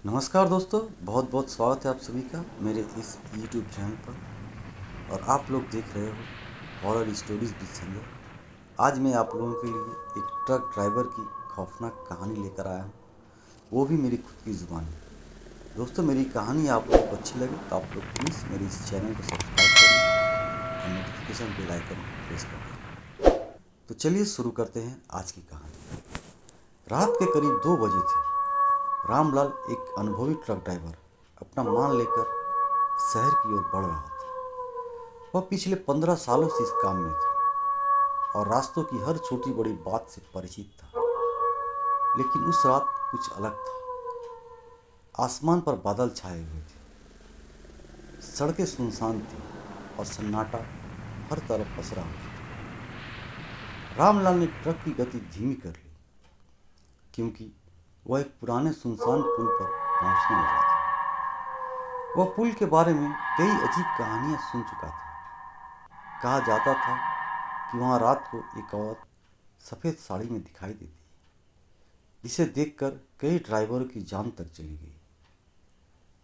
नमस्कार दोस्तों, बहुत बहुत स्वागत है आप सभी का मेरे इस YouTube चैनल पर। और आप लोग देख रहे हो हॉरर स्टोरीज विद संजय। आज मैं आप लोगों के लिए एक ट्रक ड्राइवर की खौफनाक कहानी लेकर आया हूँ, वो भी मेरी खुद की ज़ुबानी। दोस्तों, मेरी कहानी आप लोगों को अच्छी लगे तो आप लोग प्लीज़ मेरे इस चैनल को सब्सक्राइब करें और नोटिफिकेशन बेल आइकन को प्रेस कर दें। तो चलिए शुरू करते हैं आज की कहानी। रात के करीब 2 बजे थे। रामलाल, एक अनुभवी ट्रक ड्राइवर, अपना माल लेकर शहर की ओर बढ़ रहा था। वह पिछले 15 सालों से इस काम में था और रास्तों की हर छोटी बड़ी बात से परिचित था। लेकिन उस रात कुछ अलग था। आसमान पर बादल छाए हुए थे, सड़कें सुनसान थी और सन्नाटा हर तरफ पसरा हुआ था। रामलाल ने ट्रक की गति धीमी कर ली, क्योंकि वह एक पुराने सुनसान पुल पर पहुंचने वाला था। वह पुल के बारे में कई अजीब कहानियां सुन चुका था। कहा जाता था कि वहाँ रात को एक औरत सफ़ेद साड़ी में दिखाई देती, जिसे देखकर कई ड्राइवरों की जान तक चली गई।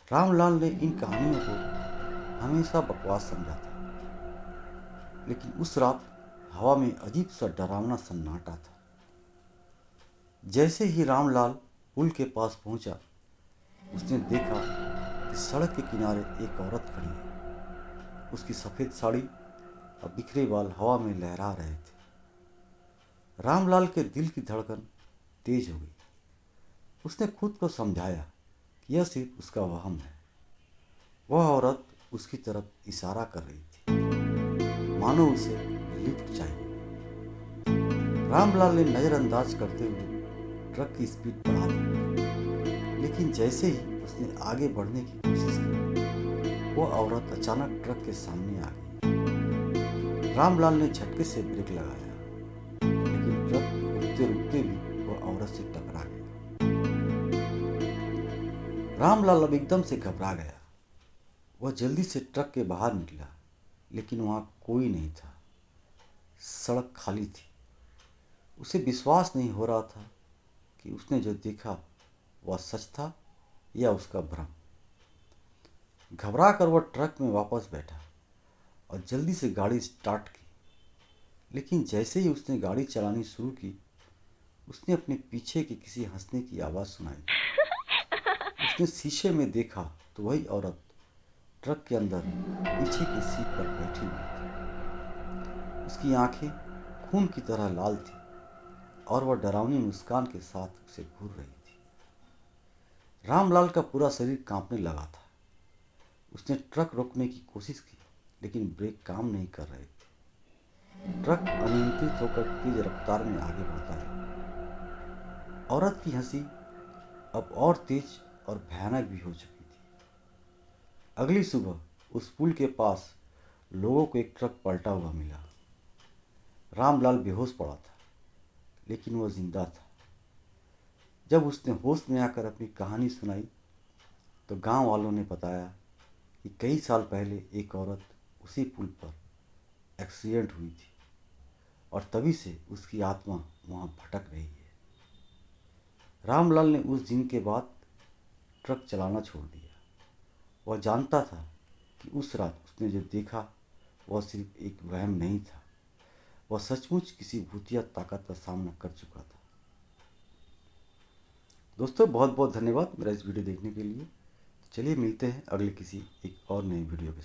रामलाल ने इन कहानियों को हमेशा बकवास समझा था, लेकिन उस रात हवा में अजीब सा डरावना सन्नाटा था। जैसे ही रामलाल पुल के पास पहुंचा, उसने देखा कि सड़क के किनारे एक औरत खड़ी है। उसकी सफ़ेद साड़ी और बिखरे बाल हवा में लहरा रहे थे। रामलाल के दिल की धड़कन तेज हो गई। उसने खुद को समझाया कि यह सिर्फ उसका वहम है। वह औरत उसकी तरफ इशारा कर रही थी, मानो उसे लिफ्ट चाहिए। रामलाल ने नज़रअंदाज करते हुए ट्रक की स्पीड बढ़ा दी, लेकिन जैसे ही उसने आगे बढ़ने की कोशिश की, वह औरत अचानक ट्रक के सामने आ गई। रामलाल ने झटके से ब्रेक लगाया, लेकिन ट्रक रुकते रुकते भी वह औरत से टकरा गया। रामलाल अब एकदम से घबरा गया। वह जल्दी से ट्रक के बाहर निकला, लेकिन वहाँ कोई नहीं था। सड़क खाली थी। उसे विश्वास नहीं हो रहा था कि उसने जो देखा वह सच था या उसका भ्रम। घबरा कर वह ट्रक में वापस बैठा और जल्दी से गाड़ी स्टार्ट की। लेकिन जैसे ही उसने गाड़ी चलानी शुरू की, उसने अपने पीछे के किसी हंसने की आवाज़ सुनाई। उसने शीशे में देखा तो वही औरत ट्रक के अंदर पीछे की सीट पर बैठी हुई थी। उसकी आंखें खून की तरह लाल थी और वह डरावनी मुस्कान के साथ उसे घूर रही थी। रामलाल का पूरा शरीर कांपने लगा था। उसने ट्रक रोकने की कोशिश की, लेकिन ब्रेक काम नहीं कर रहे थे। ट्रक अनियंत्रित होकर तेज रफ्तार में आगे बढ़ता रहा। औरत की हंसी अब और तेज और भयानक भी हो चुकी थी। अगली सुबह उस पुल के पास लोगों को एक ट्रक पलटा हुआ मिला। रामलाल बेहोश पड़ा था, लेकिन वह जिंदा था। जब उसने होश में आकर अपनी कहानी सुनाई, तो गांव वालों ने बताया कि कई साल पहले एक औरत उसी पुल पर एक्सीडेंट हुई थी और तभी से उसकी आत्मा वहां भटक रही है। रामलाल ने उस दिन के बाद ट्रक चलाना छोड़ दिया। वह जानता था कि उस रात उसने जो देखा वह सिर्फ एक वहम नहीं था। वह सचमुच किसी भूतिया ताकत का सामना कर चुका था। दोस्तों, बहुत बहुत धन्यवाद मेरा इस वीडियो देखने के लिए। चलिए मिलते हैं अगले किसी एक और नई वीडियो के साथ।